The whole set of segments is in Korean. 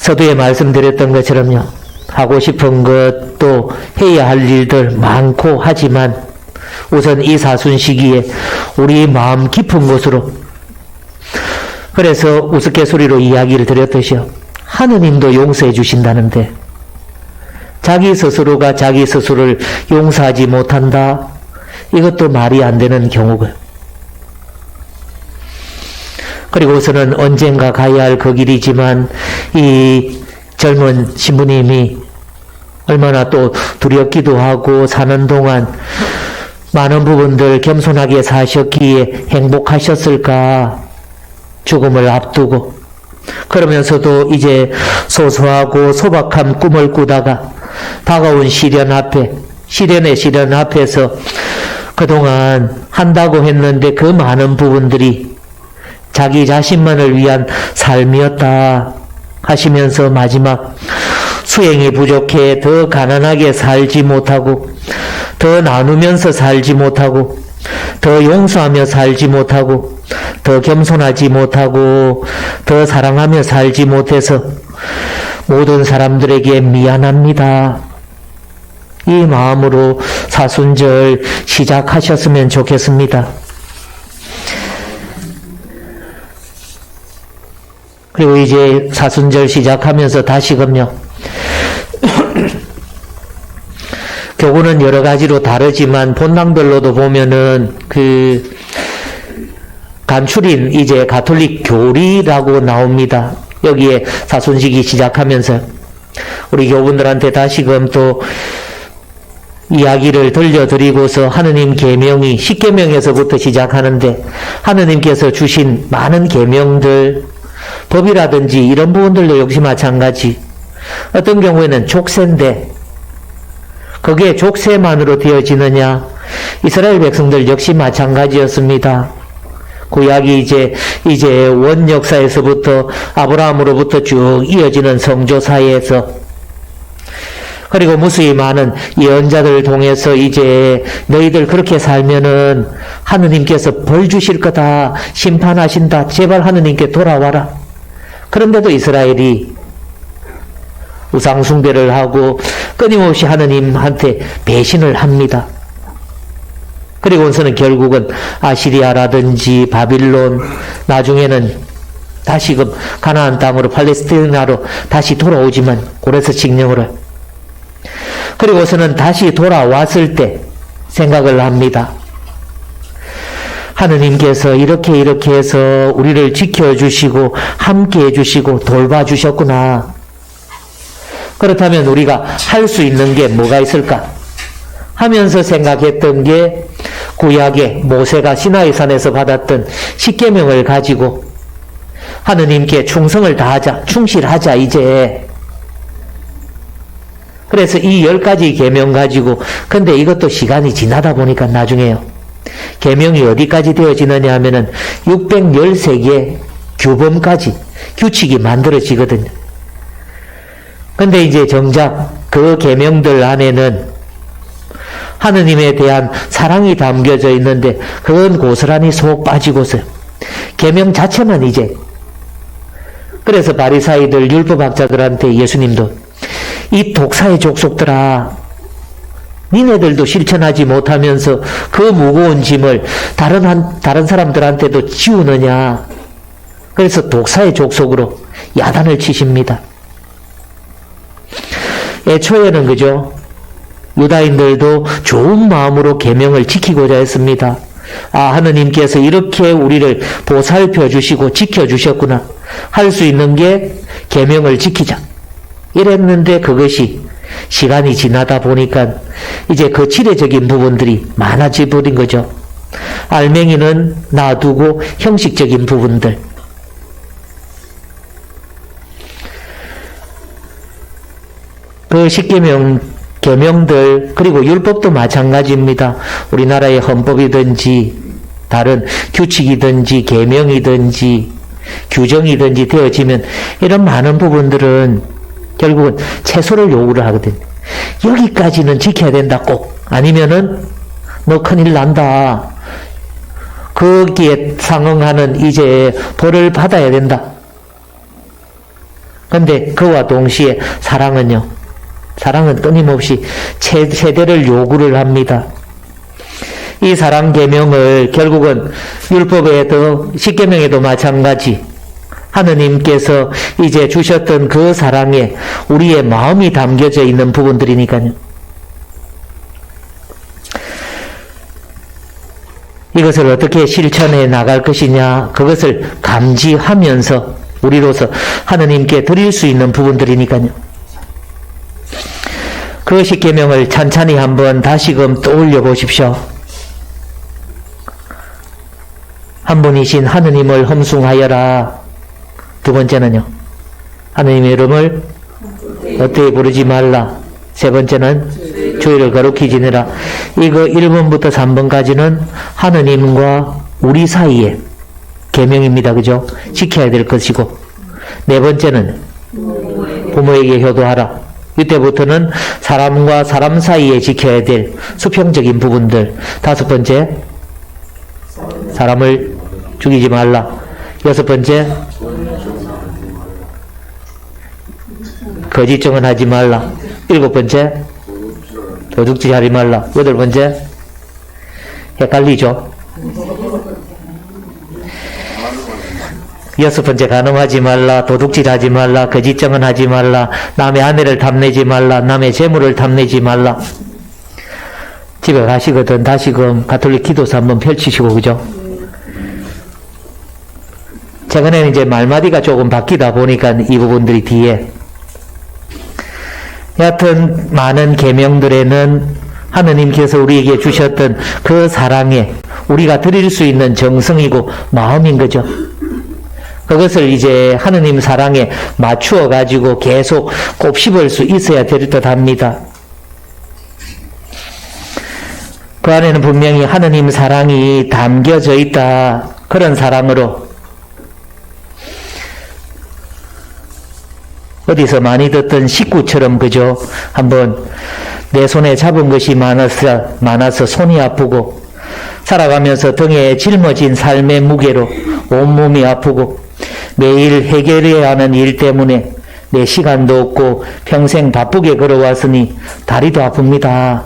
서두에 말씀드렸던 것처럼요. 하고 싶은 것도 해야 할 일들 많고 하지만 우선 이 사순 시기에 우리 마음 깊은 곳으로, 그래서 우스갯소리로 이야기를 드렸듯이요. 하느님도 용서해 주신다는데 자기 스스로가 자기 스스로를 용서하지 못한다? 이것도 말이 안 되는 경우고요. 그리고서는 언젠가 가야 할 그 길이지만 이 젊은 신부님이 얼마나 또 두렵기도 하고 사는 동안 많은 부분들 겸손하게 사셨기에 행복하셨을까? 죽음을 앞두고 그러면서도 이제 소소하고 소박한 꿈을 꾸다가 다가온 시련의 시련 앞에서 그동안 한다고 했는데 그 많은 부분들이 자기 자신만을 위한 삶이었다 하시면서 마지막 수행이 부족해 더 가난하게 살지 못하고 더 나누면서 살지 못하고 더 용서하며 살지 못하고 더 겸손하지 못하고 더 사랑하며 살지 못해서 모든 사람들에게 미안합니다. 이 마음으로 사순절 시작하셨으면 좋겠습니다. 그리고 이제 사순절 시작하면서 다시금요. 교구는 여러 가지로 다르지만 본당별로도 보면은 그 간추린 이제 가톨릭 교리라고 나옵니다. 여기에 사순식이 시작하면서 우리 교분들한테 다시금 또 이야기를 들려드리고서 하느님 계명이 10계명에서부터 시작하는데 하느님께서 주신 많은 계명들 법이라든지 이런 부분들도 역시 마찬가지. 어떤 경우에는 족쇄인데 그게 족쇄만으로 되어지느냐? 이스라엘 백성들 역시 마찬가지였습니다. 구약이 이제 원 역사에서부터 아브라함으로부터 쭉 이어지는 성조사에서 그리고 무수히 많은 예언자들을 통해서 이제 너희들 그렇게 살면은 하느님께서 벌 주실 거다. 심판하신다. 제발 하느님께 돌아와라. 그런데도 이스라엘이 우상숭배를 하고 끊임없이 하느님한테 배신을 합니다. 그리고서는 결국은 아시리아라든지 바빌론, 나중에는 다시금 가나안 땅으로 팔레스티나로 다시 돌아오지만 고레스 칙령으로. 그리고서는 다시 돌아왔을 때 생각을 합니다. 하느님께서 이렇게 해서 우리를 지켜주시고 함께 해주시고 돌봐주셨구나. 그렇다면 우리가 할 수 있는 게 뭐가 있을까? 하면서 생각했던 게 구약에 모세가 시나이산에서 받았던 10계명을 가지고 하느님께 충성을 다하자, 충실하자 이제. 그래서 이 10가지 계명 가지고 근데 이것도 시간이 지나다 보니까 나중에요. 계명이 어디까지 되어지느냐 하면은 613개 규범까지 규칙이 만들어지거든요. 근데 이제 정작 그 계명들 안에는 하느님에 대한 사랑이 담겨져 있는데 그건 고스란히 속 빠지고서 계명 자체만 이제. 그래서 바리사이들 율법학자들한테 예수님도 이 독사의 족속들아 니네들도 실천하지 못하면서 그 무거운 짐을 다른 사람들한테도 지우느냐. 그래서 독사의 족속으로 야단을 치십니다. 애초에는 그죠? 유다인들도 좋은 마음으로 계명을 지키고자 했습니다. 아, 하느님께서 이렇게 우리를 보살펴 주시고 지켜 주셨구나. 할 수 있는 게 계명을 지키자. 이랬는데 그것이 시간이 지나다 보니까 이제 그 지레적인 부분들이 많아져 버린 거죠. 알맹이는 놔두고 형식적인 부분들. 그 10계명 계명들 그리고 율법도 마찬가지입니다. 우리나라의 헌법이든지 다른 규칙이든지 계명이든지 규정이든지 되어지면 이런 많은 부분들은 결국은 채소를 요구를 하거든. 여기까지는 지켜야 된다 꼭. 아니면은 너 큰일 난다. 거기에 상응하는 이제 벌을 받아야 된다. 근데 그와 동시에 사랑은요. 사랑은 끊임없이 최대를 요구를 합니다. 이 사랑 계명을 결국은 율법에도 십계명에도 마찬가지 하느님께서 이제 주셨던 그 사랑에 우리의 마음이 담겨져 있는 부분들이니까요. 이것을 어떻게 실천해 나갈 것이냐, 그것을 감지하면서 우리로서 하느님께 드릴 수 있는 부분들이니까요. 그 십계명을 찬찬히 한번 다시금 떠올려 보십시오. 한 분이신 하느님을 험숭하여라. 두 번째는요, 하느님의 이름을 어떻게 부르지 말라. 세 번째는 주의를 거룩히 지내라. 이거 1번부터 3번까지는 하느님과 우리 사이의 계명입니다. 그죠? 지켜야 될 것이고, 네 번째는 부모에게 효도하라. 이때부터는 사람과 사람 사이에 지켜야 될 수평적인 부분들. 다섯 번째, 사람을 죽이지 말라. 여섯 번째, 거짓 증언하지 말라. 일곱 번째, 도둑질하지 말라. 여덟 번째, 헷갈리죠? 여섯 번째, 간음하지 말라, 도둑질하지 말라, 거짓 증언하지 말라, 남의 아내를 탐내지 말라, 남의 재물을 탐내지 말라. 집에 가시거든 다시금 가톨릭 기도서 한번 펼치시고, 그죠? 최근에는 이제 말마디가 조금 바뀌다 보니까 이 부분들이 뒤에, 여하튼 많은 계명들에는 하느님께서 우리에게 주셨던 그 사랑에 우리가 드릴 수 있는 정성이고 마음인 거죠. 그것을 이제 하느님 사랑에 맞추어 가지고 계속 곱씹을 수 있어야 될 듯 합니다. 그 안에는 분명히 하느님 사랑이 담겨져 있다. 그런 사랑으로 어디서 많이 듣던 식구처럼, 그죠? 한번 내 손에 잡은 것이 많아서 손이 아프고, 살아가면서 등에 짊어진 삶의 무게로 온몸이 아프고, 매일 해결해야 하는 일 때문에 내 시간도 없고 평생 바쁘게 걸어왔으니 다리도 아픕니다.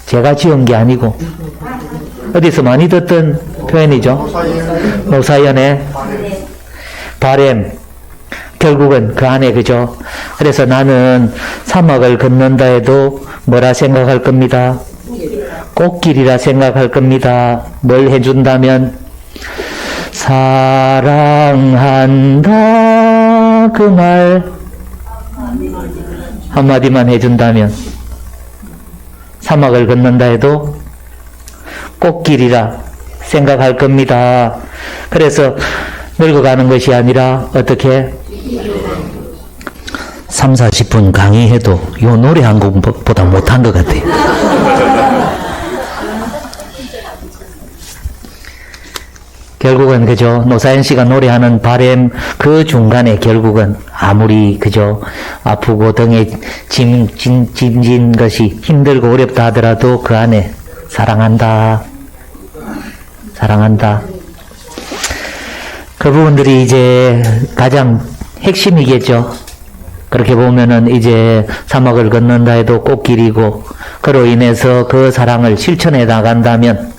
제가 지은 게 아니고 어디서 많이 듣던 표현이죠. 노사연의 바램. 결국은 그 안에, 그죠? 그래서 나는 사막을 걷는다 해도 뭐라 생각할 겁니다. 꽃길이라 생각할 겁니다. 뭘 해준다면 사랑한다 그 말 한마디만 해준다면 사막을 걷는다 해도 꽃길이라 생각할 겁니다. 그래서 늙어가는 것이 아니라 어떻게 3, 40분 강의해도 요 노래 한 곡보다 못한 것 같아요. 결국은, 그죠? 노사연 씨가 노래하는 바램 그 중간에 결국은 아무리, 그죠? 아프고 등에 짐진 것이 힘들고 어렵다 하더라도 그 안에 사랑한다. 사랑한다. 그 부분들이 이제 가장 핵심이겠죠. 그렇게 보면은 이제 사막을 걷는다 해도 꽃길이고, 그로 인해서 그 사랑을 실천해 나간다면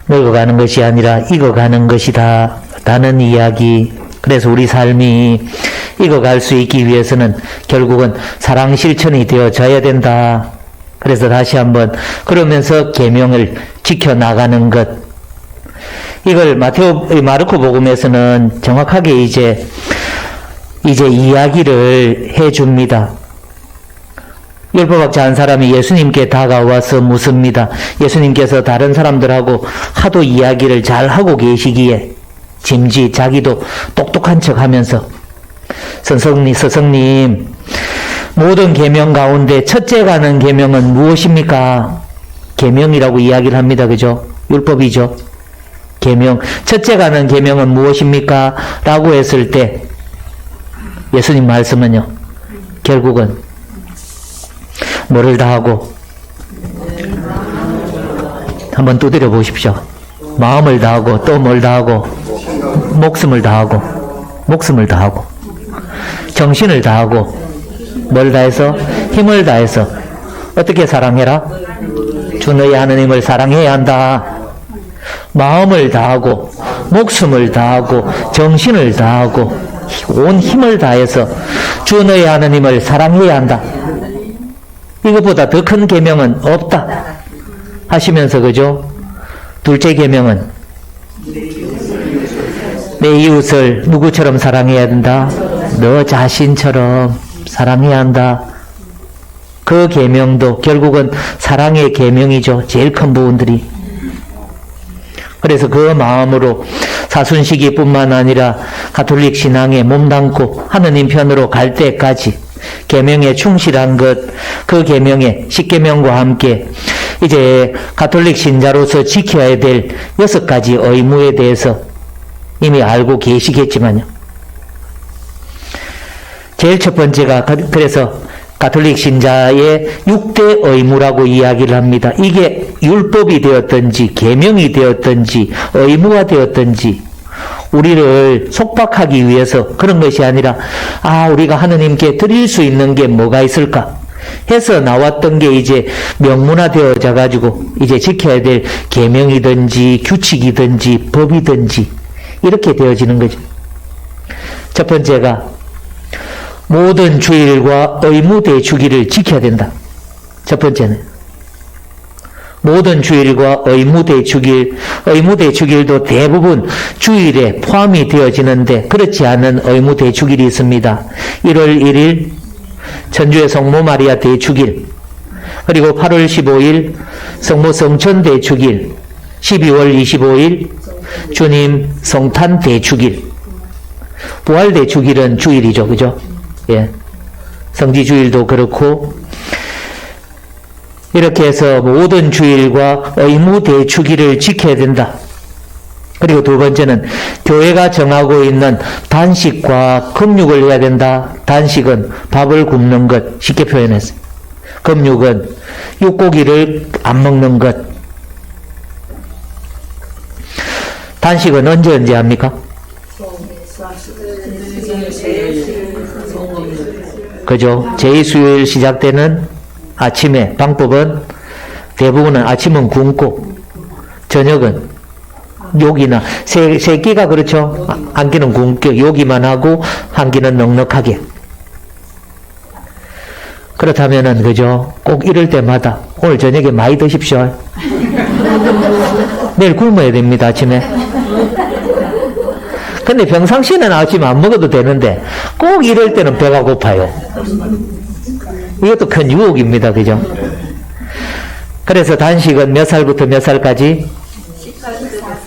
늙어가는 것이 아니라 익어가는 것이다 라는 이야기. 그래서 우리 삶이 익어갈 수 있기 위해서는 결국은 사랑 실천이 되어져야 된다. 그래서 다시 한번 그러면서 계명을 지켜나가는 것, 이걸 마르코 복음에서는 정확하게 이제 이야기를 해줍니다. 율법학자 한 사람이 예수님께 다가와서 묻습니다. 예수님께서 다른 사람들하고 하도 이야기를 잘 하고 계시기에 짐지 자기도 똑똑한 척 하면서 스승님, 모든 계명 가운데 첫째 가는 계명은 무엇입니까? 계명이라고 이야기를 합니다. 그죠? 율법이죠. 계명, 첫째 가는 계명은 무엇입니까? 라고 했을 때 예수님 말씀은요, 결국은 뭐를 다 하고, 한번 두드려 보십시오. 마음을 다하고 또 뭘 다하고 목숨을 다하고 정신을 다하고 뭘 다해서 힘을 다해서 어떻게 사랑해라? 주 너희 하느님을 사랑해야 한다. 마음을 다하고 목숨을 다하고 정신을 다하고 온 힘을 다해서 주 너희 하느님을 사랑해야 한다. 이것보다 더 큰 계명은 없다 하시면서 그죠? 둘째 계명은 내 이웃을 누구처럼 사랑해야 된다? 너 자신처럼 사랑해야 한다. 그 계명도 결국은 사랑의 계명이죠. 제일 큰 부분들이. 그래서 그 마음으로 사순시기뿐만 아니라 가톨릭 신앙에 몸담고 하느님 편으로 갈 때까지 계명에 충실한 것, 그 계명에 십계명과 함께 이제 가톨릭 신자로서 지켜야 될 6가지 의무에 대해서 이미 알고 계시겠지만요. 제일 첫 번째가 그래서 가톨릭 신자의 6대 의무라고 이야기를 합니다. 이게 율법이 되었든지 계명이 되었든지 의무가 되었든지 우리를 속박하기 위해서 그런 것이 아니라 우리가 하느님께 드릴 수 있는 게 뭐가 있을까 해서 나왔던 게 이제 명문화되어져 가지고 이제 지켜야 될 계명이든지 규칙이든지 법이든지 이렇게 되어지는 거죠. 첫 번째가 모든 주일과 의무대주기를 지켜야 된다. 첫 번째는 모든 주일과 의무대주길도 대부분 주일에 포함이 되어지는데 그렇지 않은 의무대주길이 있습니다. 1월 1일 천주의 성모 마리아 대주길, 그리고 8월 15일 성모 성천 대주길, 12월 25일 주님 성탄 대주길, 부활 대주길은 주일이죠. 그죠? 예. 성지주일도 그렇고, 이렇게 해서 모든 주일과 의무 대주기를 지켜야 된다. 그리고 두 번째는 교회가 정하고 있는 단식과 금육을 해야 된다. 단식은 밥을 굶는 것, 쉽게 표현했어요. 금육은 육고기를 안 먹는 것. 단식은 언제 합니까? 그죠? 제2수요일 시작되는 아침에 방법은 대부분은 아침은 굶고 저녁은 요기나 세 끼가 그렇죠? 한 끼는 굶고 요기만 하고 한 끼는 넉넉하게. 그렇다면은 그죠? 꼭 이럴 때마다 오늘 저녁에 많이 드십시오. 내일 굶어야 됩니다. 아침에. 근데 평상시에는 아침 안 먹어도 되는데 꼭 이럴 때는 배가 고파요. 이것도 큰 유혹입니다. 그죠? 그래서 단식은 몇 살부터 몇 살까지?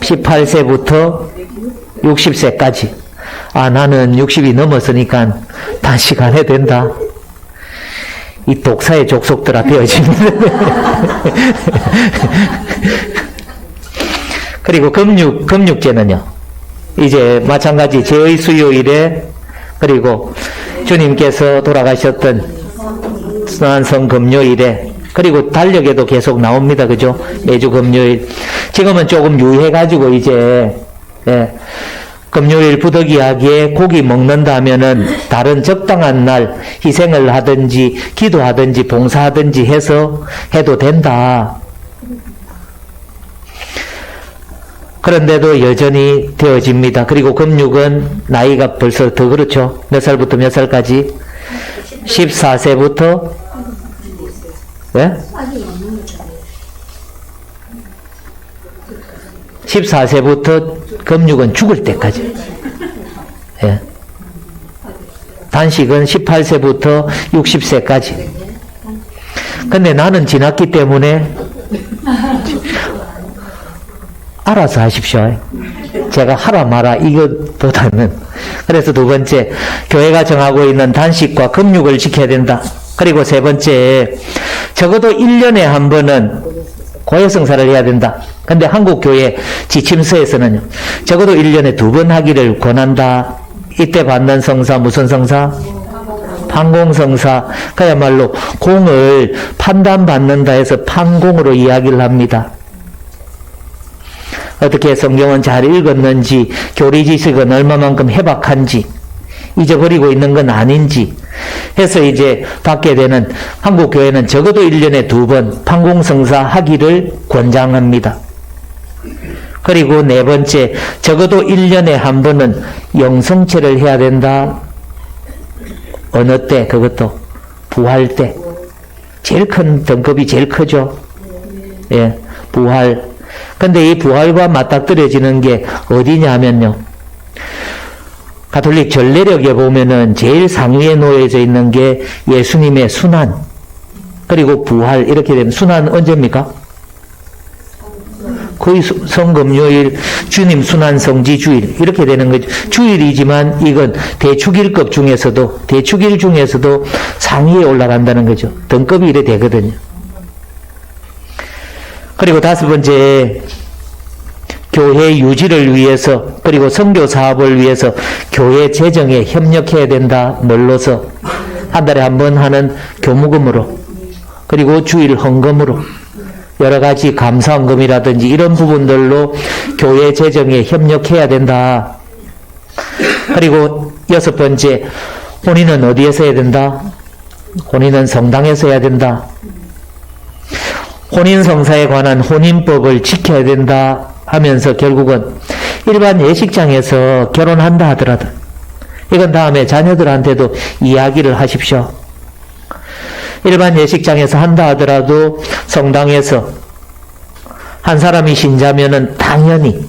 18세부터 60세까지. 나는 60이 넘었으니까 단식 안 해도 된다. 이 독사의 족속들아 되어집니다. 그리고 금육제는요. 이제 마찬가지 제의 수요일에 그리고 주님께서 돌아가셨던 순환성 금요일에 그리고 달력에도 계속 나옵니다. 그죠? 매주 금요일. 지금은 조금 유해가지고 이제 금요일 부득이하게 고기 먹는다면은 다른 적당한 날 희생을 하든지 기도하든지 봉사하든지 해서 해도 된다. 그런데도 여전히 되어집니다. 그리고 금육은 나이가 벌써 더 그렇죠. 몇 살부터 몇 살까지? 14세부터 예? 14세부터 금육은 죽을 때까지. 예. 단식은 18세부터 60세까지. 근데 나는 지났기 때문에 알아서 하십시오. 제가 하라 마라 이것보다는. 그래서 두 번째, 교회가 정하고 있는 단식과 금육을 지켜야 된다. 그리고 세 번째, 적어도 1년에 한 번은 고해성사를 해야 된다. 근데 한국 교회 지침서에서는요, 적어도 1년에 2번 하기를 권한다. 이때 받는 성사 무슨 성사? 판공성사. 그야말로 공을 판단받는다 해서 판공으로 이야기를 합니다. 어떻게 성경은 잘 읽었는지, 교리지식은 얼마만큼 해박한지, 잊어버리고 있는 건 아닌지 해서 이제 받게 되는, 한국교회는 적어도 1년에 2번 판공성사 하기를 권장합니다. 그리고 네 번째, 적어도 1년에 한 번은 영성체를 해야 된다. 어느 때? 그것도 부활 때. 제일 큰 등급이 제일 크죠. 예, 부활. 근데 이 부활과 맞닥뜨려지는 게 어디냐 하면요, 가톨릭 전례력에 보면은 제일 상위에 놓여져 있는 게 예수님의 순환, 그리고 부활, 이렇게 되면, 순환 언제입니까? 거의 성금요일, 주님 순환 성지 주일, 이렇게 되는 거죠. 주일이지만 이건 대축일급 중에서도, 대축일 중에서도 상위에 올라간다는 거죠. 등급이 이래 되거든요. 그리고 다섯 번째, 교회 유지를 위해서, 그리고 선교 사업을 위해서 교회 재정에 협력해야 된다. 뭘로서? 한 달에 한 번 하는 교무금으로, 그리고 주일 헌금으로, 여러 가지 감사헌금이라든지 이런 부분들로 교회 재정에 협력해야 된다. 그리고 여섯 번째, 혼인은 어디에서 해야 된다? 혼인은 성당에서 해야 된다. 혼인성사에 관한 혼인법을 지켜야 된다 하면서 결국은 일반 예식장에서 결혼한다 하더라도, 이건 다음에 자녀들한테도 이야기를 하십시오. 일반 예식장에서 한다 하더라도 성당에서 한 사람이 신자면은 당연히,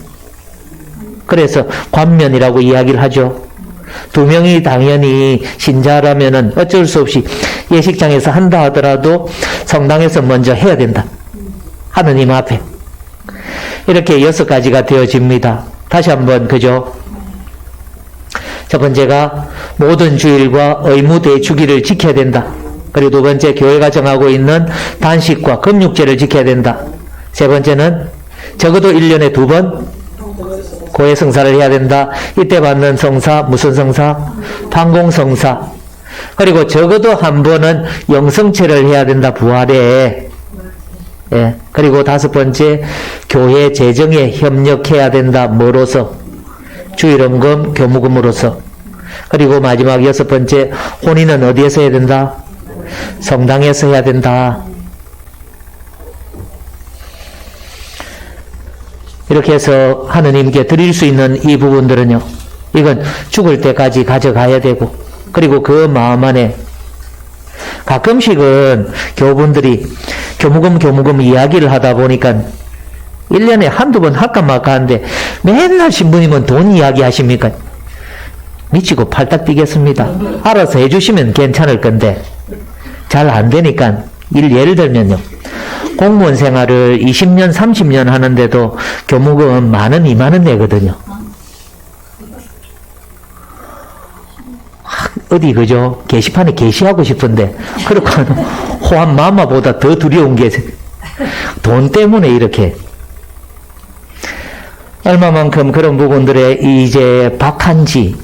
그래서 관면이라고 이야기를 하죠. 두 명이 당연히 신자라면은 어쩔 수 없이 예식장에서 한다 하더라도 성당에서 먼저 해야 된다. 하느님 앞에. 이렇게 6가지가 되어집니다. 다시 한번, 그죠? 첫 번째가 모든 주일과 의무 대축일을 지켜야 된다. 그리고 두 번째, 교회가 정하고 있는 단식과 금육제를 지켜야 된다. 세 번째는 적어도 1년에 2번 고해 성사를 해야 된다. 이때 받는 성사, 무슨 성사? 판공성사. 그리고 적어도 한 번은 영성체를 해야 된다. 부활에. 예. 그리고 다섯 번째, 교회 재정에 협력해야 된다. 뭐로서? 주일헌금, 교무금으로서. 그리고 마지막 여섯 번째, 혼인은 어디에서 해야 된다? 성당에서 해야 된다. 이렇게 해서 하느님께 드릴 수 있는 이 부분들은요, 이건 죽을 때까지 가져가야 되고, 그리고 그 마음 안에 가끔씩은 교우분들이 교무금 이야기를 하다 보니까 1년에 한두 번 할까 말까 하는데 맨날 신부님은 돈 이야기 하십니까? 미치고 팔딱 뛰겠습니다. 알아서 해주시면 괜찮을 건데 잘 안 되니까, 예를 들면요, 공무원 생활을 20년, 30년 하는데도 교무금 10,000원, 20,000원 내거든요. 어디, 그죠? 게시판에 게시하고 싶은데, 그렇고, 호환 마마보다 더 두려운 게, 돈 때문에 이렇게. 얼마만큼 그런 부분들에 이제 박한지,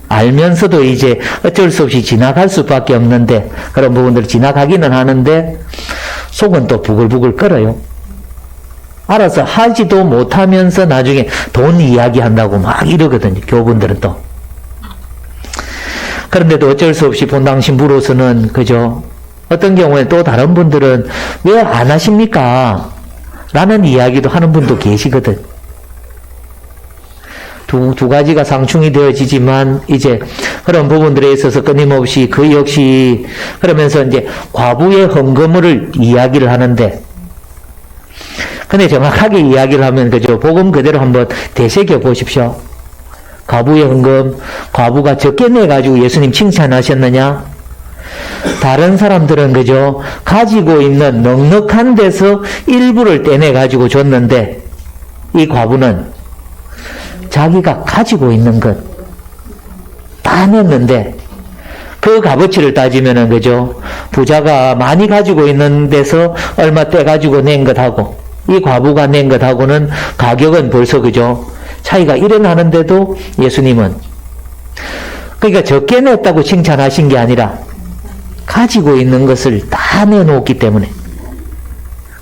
알면서도 이제 어쩔 수 없이 지나갈 수밖에 없는데, 그런 부분들 지나가기는 하는데 속은 또 부글부글 끓어요. 알아서 하지도 못하면서 나중에 돈 이야기한다고 막 이러거든요, 교분들은 또. 그런데도 어쩔 수 없이 본당 신부로서는, 그죠? 어떤 경우에 또 다른 분들은 왜 안 하십니까? 라는 이야기도 하는 분도 계시거든. 두 가지가 상충이 되어지지만, 이제 그런 부분들에 있어서 끊임없이 그 역시, 그러면서 이제 과부의 헌금을 이야기를 하는데, 근데 정확하게 이야기를 하면, 그죠? 복음 그대로 한번 되새겨 보십시오. 과부의 헌금, 과부가 적게 내가지고 예수님 칭찬하셨느냐? 다른 사람들은, 그죠? 가지고 있는 넉넉한 데서 일부를 떼내가지고 줬는데, 이 과부는 자기가 가지고 있는 것 다 냈는데, 그 값어치를 따지면은, 그죠? 부자가 많이 가지고 있는 데서 얼마 떼가지고 낸 것하고, 이 과부가 낸 것하고는 가격은 벌써, 그죠? 차이가 일어나는데도 예수님은, 그러니까 적게 냈다고 칭찬하신 게 아니라 가지고 있는 것을 다 내놓았기 때문에,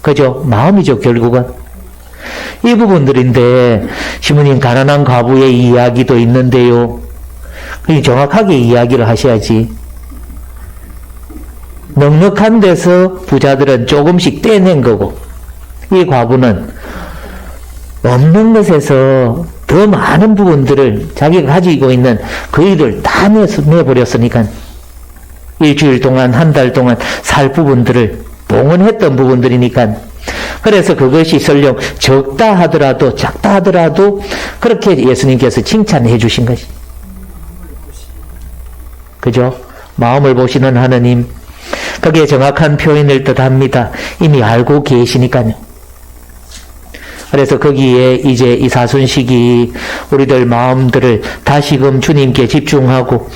그죠? 마음이죠, 결국은. 이 부분들인데 시모님 가난한 과부의 이야기도 있는데요. 정확하게 이야기를 하셔야지. 넉넉한 데서 부자들은 조금씩 떼낸 거고 이 과부는 없는 것에서 더 많은 부분들을 자기가 가지고 있는 그 일을 다 내버렸으니까 일주일 동안 한 달 동안 살 부분들을 봉헌했던 부분들이니까 그래서 그것이 설령 적다 하더라도 작다 하더라도 그렇게 예수님께서 칭찬해 주신 것이 그죠? 마음을 보시는 하느님 그게 정확한 표현을 뜻합니다. 이미 알고 계시니까요. 그래서 거기에 이제 이 사순식이 우리들 마음들을 다시금 주님께 집중하고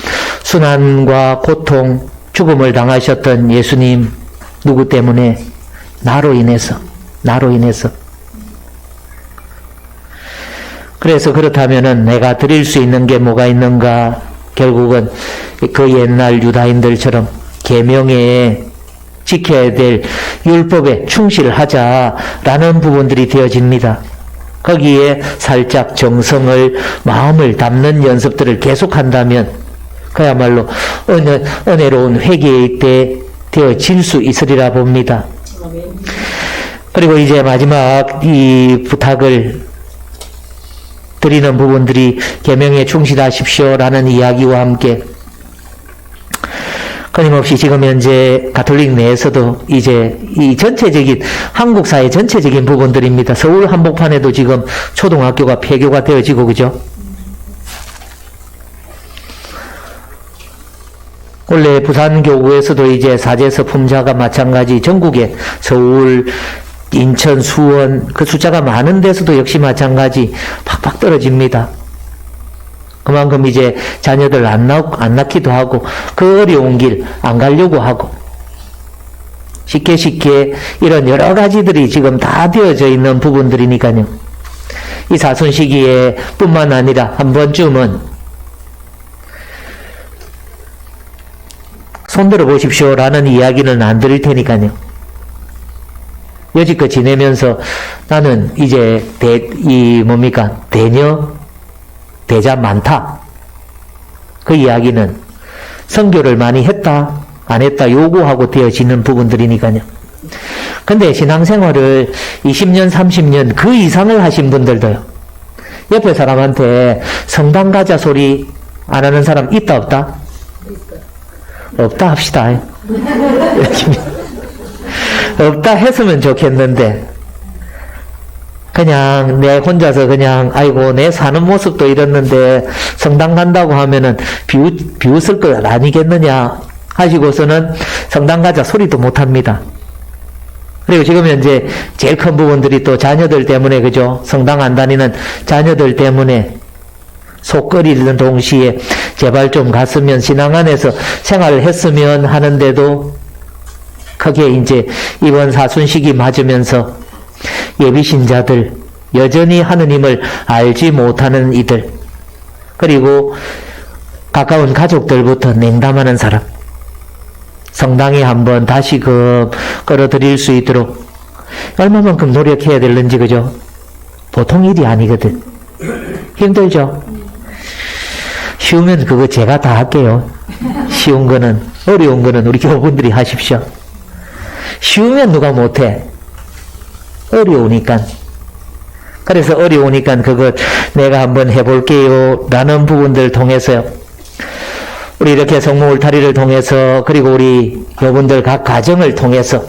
순환과 고통, 죽음을 당하셨던 예수님 누구 때문에? 나로 인해서. 그래서 그렇다면은 내가 드릴 수 있는 게 뭐가 있는가? 결국은 그 옛날 유다인들처럼 계명에 지켜야 될 율법에 충실하자라는 부분들이 되어집니다. 거기에 살짝 정성을 마음을 담는 연습들을 계속한다면 그야말로 은혜로운 회개의 때 되어질 수 있으리라 봅니다. 그리고 이제 마지막 이 부탁을 드리는 부분들이 계명에 충실하십시오라는 이야기와 함께 끊임없이 지금 현재 가톨릭 내에서도 이제 이 전체적인 한국 사회 전체적인 부분들입니다. 서울 한복판에도 지금 초등학교가 폐교가 되어지고 그죠? 원래 부산교구에서도 이제 사제서 품자가 마찬가지 전국에 서울, 인천, 수원 그 숫자가 많은 데서도 역시 마찬가지 팍팍 떨어집니다. 그만큼 이제 자녀들 안 낳기도 하고 그 어려운 길 안 가려고 하고 쉽게 이런 여러 가지들이 지금 다 되어져 있는 부분들이니까요. 이 사순 시기에 뿐만 아니라 한 번쯤은 손들어 보십시오라는 이야기는 안 드릴 테니까요. 여지껏 지내면서 나는 이제 대자 많다. 그 이야기는 선교를 많이 했다, 안 했다 요구하고 되어지는 부분들이니까요. 근데 신앙생활을 20년, 30년 그 이상을 하신 분들도요. 옆에 사람한테 성당 가자 소리 안 하는 사람 있다, 없다? 없다 합시다. 없다 했으면 좋겠는데 그냥 내 혼자서 그냥 아이고 내 사는 모습도 이랬는데 성당 간다고 하면은 비웃을 것 아니겠느냐 하시고서는 성당 가자 소리도 못합니다. 그리고 지금 현재 제일 큰 부분들이 또 자녀들 때문에 그죠? 성당 안 다니는 자녀들 때문에 속 끓이는 동시에 제발 좀 갔으면 신앙 안에서 생활을 했으면 하는데도 크게 이제 이번 사순식이 맞으면서 예비신자들, 여전히 하느님을 알지 못하는 이들, 그리고 가까운 가족들부터 냉담하는 사람, 성당에 한번 다시금 끌어들일 수 있도록 얼마만큼 노력해야 되는지 그죠? 보통 일이 아니거든. 힘들죠? 쉬우면 그거 제가 다 할게요. 쉬운 거는, 어려운 거는 우리 교우분들이 하십시오. 쉬우면 누가 못해? 어려우니까. 그래서 어려우니까 그거 내가 한번 해볼게요 라는 부분들 통해서요. 우리 이렇게 성모 울타리를 통해서 그리고 우리 여러분들 각 가정을 통해서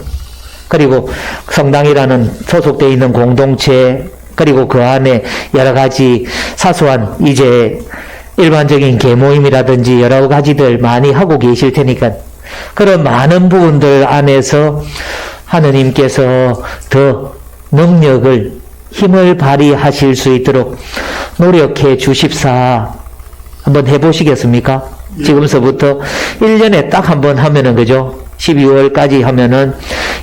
그리고 성당이라는 소속되어 있는 공동체 그리고 그 안에 여러 가지 사소한 이제 일반적인 계모임이라든지 여러 가지들 많이 하고 계실 테니까 그런 많은 부분들 안에서 하느님께서 더 능력을 힘을 발휘하실 수 있도록 노력해 주십사. 한번 해보시겠습니까? 지금서부터 1년에 딱 한 번 하면은 그죠? 12월까지 하면은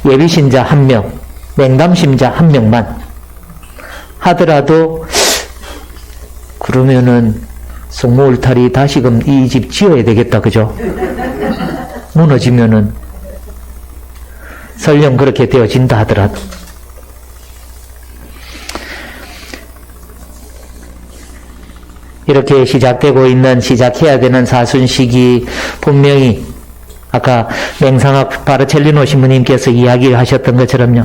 예비신자 1명, 맹담신자 1명만 하더라도 그러면은 성모 울타리 다시금 이 집 지어야 되겠다 그죠? 무너지면은 설령 그렇게 되어진다 하더라도 이렇게 시작되고 있는, 시작해야 되는 사순시기, 분명히 아까 맹상학 바르첼리노 신부님께서 이야기를 하셨던 것처럼요,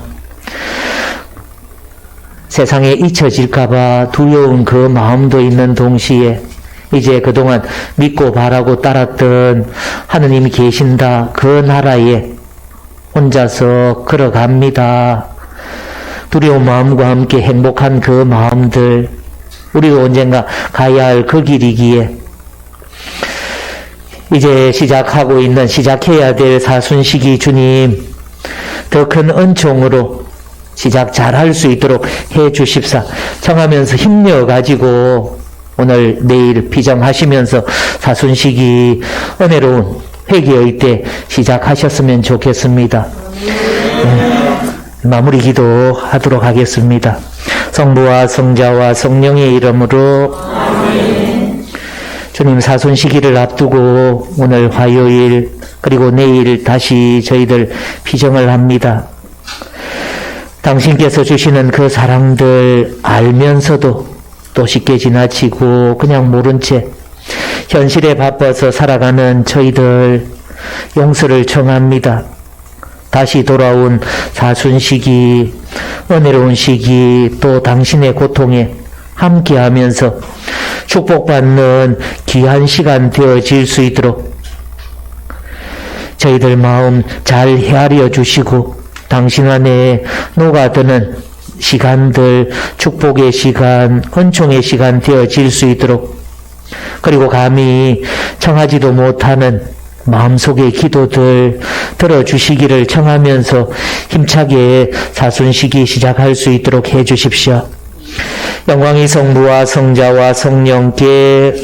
세상에 잊혀질까봐 두려운 그 마음도 있는 동시에 이제 그동안 믿고 바라고 따랐던 하느님이 계신다, 그 나라에 혼자서 걸어갑니다. 두려운 마음과 함께 행복한 그 마음들, 우리가 언젠가 가야 할 그 길이기에 이제 시작하고 있는, 시작해야 될 사순시기 주님 더 큰 은총으로 시작 잘할 수 있도록 해 주십사 청하면서 힘내어가지고 오늘 내일 비정하시면서 사순시기 은혜로운 회개의 때 시작하셨으면 좋겠습니다. 마무리 기도하도록 하겠습니다. 성부와 성자와 성령의 이름으로 아멘. 주님, 사순시기를 앞두고 오늘 화요일 그리고 내일 다시 저희들 피정을 합니다. 당신께서 주시는 그 사랑들 알면서도 또 쉽게 지나치고 그냥 모른 채 현실에 바빠서 살아가는 저희들 용서를 청합니다. 다시 돌아온 사순시기, 은혜로운 시기, 또 당신의 고통에 함께하면서 축복받는 귀한 시간 되어질 수 있도록 저희들 마음 잘 헤아려 주시고 당신 안에 녹아드는 시간들, 축복의 시간, 은총의 시간 되어질 수 있도록, 그리고 감히 청하지도 못하는 마음속의 기도들 들어주시기를 청하면서 힘차게 사순시기 시작할 수 있도록 해주십시오. 영광이 성부와 성자와 성령께,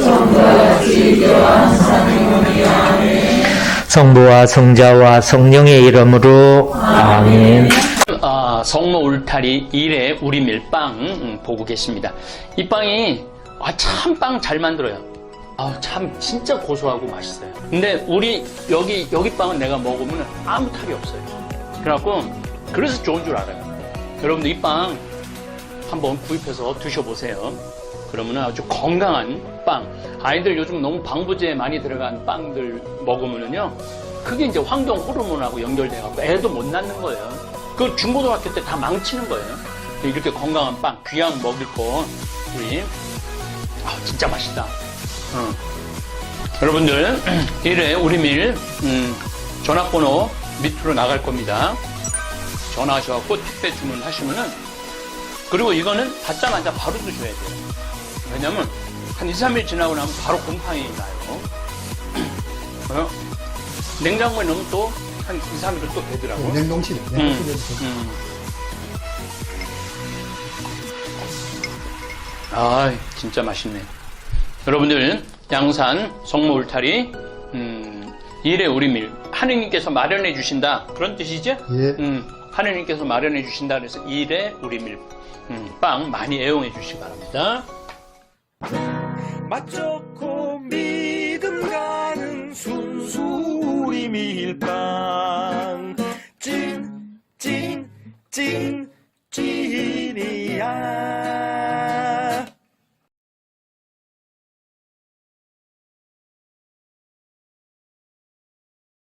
성부와 성자와 성령의 이름으로 아멘. 성모 울타리 1회 우리 밀빵 보고 계십니다. 이 빵이 참 빵 잘 만들어요. 참 진짜 고소하고 맛있어요. 근데 우리 여기 빵은 내가 먹으면 아무 탈이 없어요. 그래서 좋은 줄 알아요. 여러분들 이 빵 한번 구입해서 드셔보세요. 그러면 아주 건강한 빵. 아이들 요즘 너무 방부제 많이 들어간 빵들 먹으면요, 그게 이제 환경 호르몬하고 연결돼갖고 애도 못 낳는 거예요. 그 중고등학교 때 다 망치는 거예요. 이렇게 건강한 빵, 귀한 먹을 거, 우리 진짜 맛있다. 여러분들 1회 우리밀 전화번호 밑으로 나갈 겁니다. 전화하셔갖고 택배 주문하시면은, 그리고 이거는 받자마자 바로 드셔야 돼요. 왜냐면 한 2, 3일 지나고 나면 바로 곰팡이 나요. 냉장고에 넣으면 또 한 2, 3일은 또 되더라고요. 냉동실에. 진짜 맛있네. 여러분들, 양산 성모 울타리 1회 우리밀 하느님께서 마련해 주신다, 그런 뜻이죠? 예. 하느님께서 마련해 주신다 그래서 1회 우리밀 빵 많이 애용해 주시기 바랍니다. 맛 좋고 믿음 가는 순수 우리 밀빵.